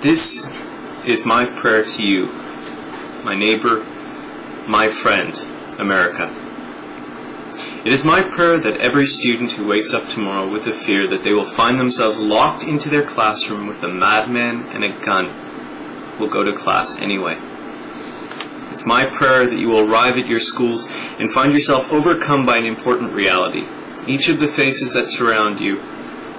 This is my prayer to you, my neighbor, my friend, America. It is my prayer that every student who wakes up tomorrow with the fear that they will find themselves locked into their classroom with a madman and a gun will go to class anyway. It's my prayer that you will arrive at your schools and find yourself overcome by an important reality. Each of the faces that surround you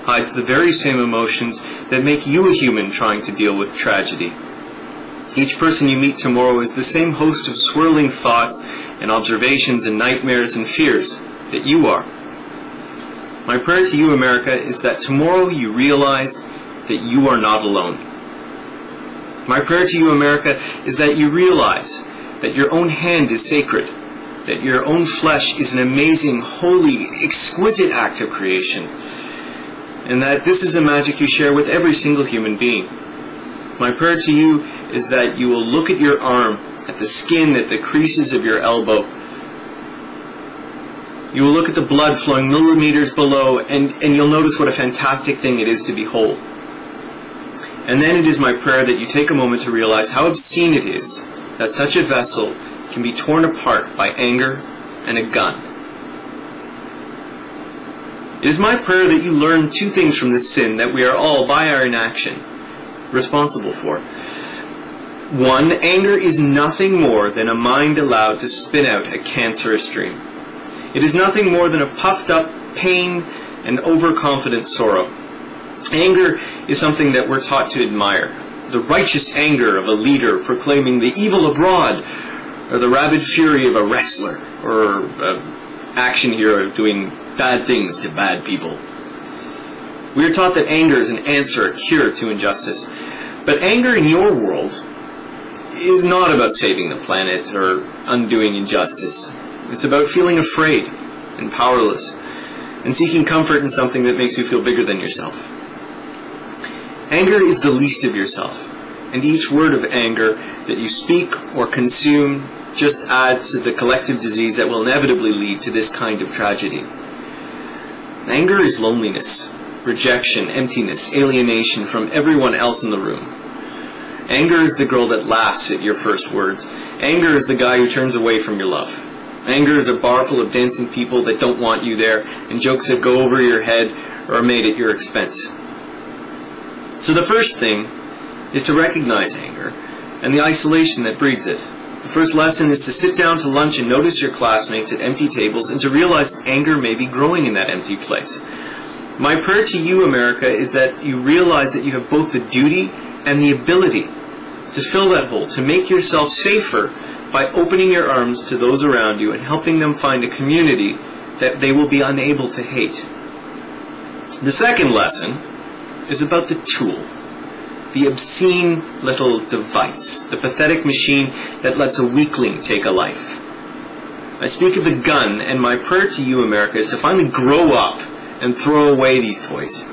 hides the very same emotions that make you a human trying to deal with tragedy. Each person you meet tomorrow is the same host of swirling thoughts and observations and nightmares and fears that you are. My prayer to you, America, is that tomorrow you realize that you are not alone. My prayer to you, America, is that you realize that your own hand is sacred, that your own flesh is an amazing, holy, exquisite act of creation, and that this is a magic you share with every single human being. My prayer to you is that you will look at your arm, at the skin, at the creases of your elbow. You will look at the blood flowing millimeters below, and you'll notice what a fantastic thing it is to behold. And then it is my prayer that you take a moment to realize how obscene it is that such a vessel can be torn apart by anger and a gun. It is my prayer that you learn two things from this sin that we are all, by our inaction, responsible for. One, anger is nothing more than a mind allowed to spin out a cancerous dream. It is nothing more than a puffed up pain and overconfident sorrow. Anger is something that we're taught to admire. The righteous anger of a leader proclaiming the evil abroad, or the rabid fury of a wrestler, or an action hero doing bad things to bad people. We are taught that anger is an answer, a cure to injustice. But anger in your world is not about saving the planet or undoing injustice. It's about feeling afraid and powerless and seeking comfort in something that makes you feel bigger than yourself. Anger is the least of yourself, and each word of anger that you speak or consume just adds to the collective disease that will inevitably lead to this kind of tragedy. Anger is loneliness, rejection, emptiness, alienation from everyone else in the room. Anger is the girl that laughs at your first words. Anger is the guy who turns away from your love. Anger is a bar full of dancing people that don't want you there, and jokes that go over your head or are made at your expense. So the first thing is to recognize anger and the isolation that breeds it. The first lesson is to sit down to lunch and notice your classmates at empty tables and to realize anger may be growing in that empty place. My prayer to you, America, is that you realize that you have both the duty and the ability to fill that hole, to make yourself safer by opening your arms to those around you and helping them find a community that they will be unable to hate. The second lesson is about the tool, the obscene little device, the pathetic machine that lets a weakling take a life. I speak of the gun, and my prayer to you, America, is to finally grow up and throw away these toys.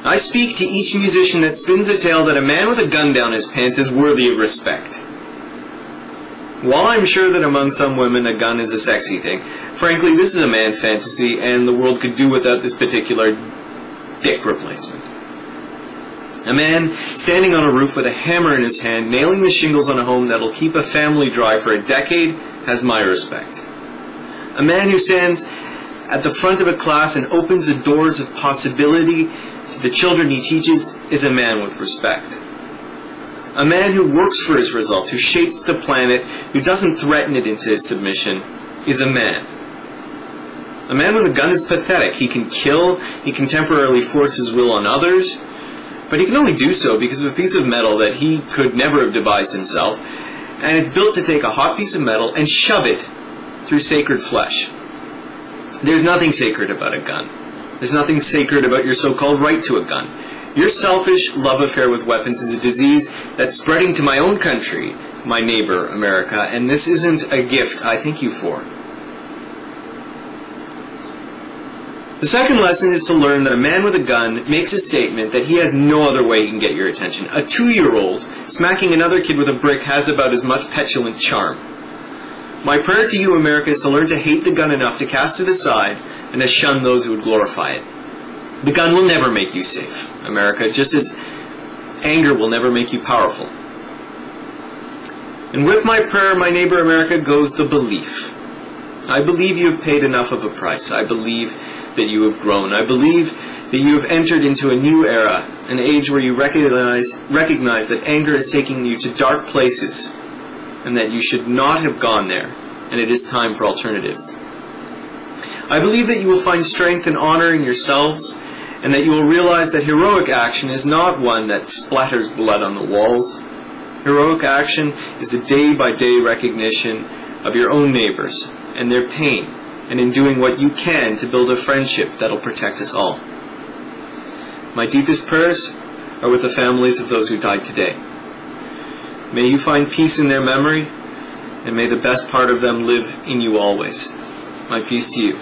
I speak to each musician that spins a tale that a man with a gun down his pants is worthy of respect. While I'm sure that among some women a gun is a sexy thing, frankly this is a man's fantasy and the world could do without this particular dick replacement. A man standing on a roof with a hammer in his hand, nailing the shingles on a home that'll keep a family dry for a decade, has my respect. A man who stands at the front of a class and opens the doors of possibility to the children he teaches is a man with respect. A man who works for his results, who shapes the planet, who doesn't threaten it into submission, is a man. A man with a gun is pathetic. He can kill, he can temporarily force his will on others, but he can only do so because of a piece of metal that he could never have devised himself, and it's built to take a hot piece of metal and shove it through sacred flesh. There's nothing sacred about a gun. There's nothing sacred about your so-called right to a gun. Your selfish love affair with weapons is a disease that's spreading to my own country, my neighbor, America, and this isn't a gift I thank you for. The second lesson is to learn that a man with a gun makes a statement that he has no other way he can get your attention. A 2-year-old smacking another kid with a brick has about as much petulant charm. My prayer to you, America, is to learn to hate the gun enough to cast it aside and to shun those who would glorify it. The gun will never make you safe, America, just as Anger will never make you powerful. And with my prayer, my neighbor America, goes the belief. I believe you have paid enough of a price. I believe that you have grown. I believe that you have entered into a new era, an age where you recognize that anger is taking you to dark places and that you should not have gone there, and it is time for alternatives. I believe that you will find strength and honor in yourselves, and that you will realize that heroic action is not one that splatters blood on the walls. Heroic action is a day-by-day recognition of your own neighbors and their pain, and in doing what you can to build a friendship that will protect us all. My deepest prayers are with the families of those who died today. May you find peace in their memory, and may the best part of them live in you always. My peace to you.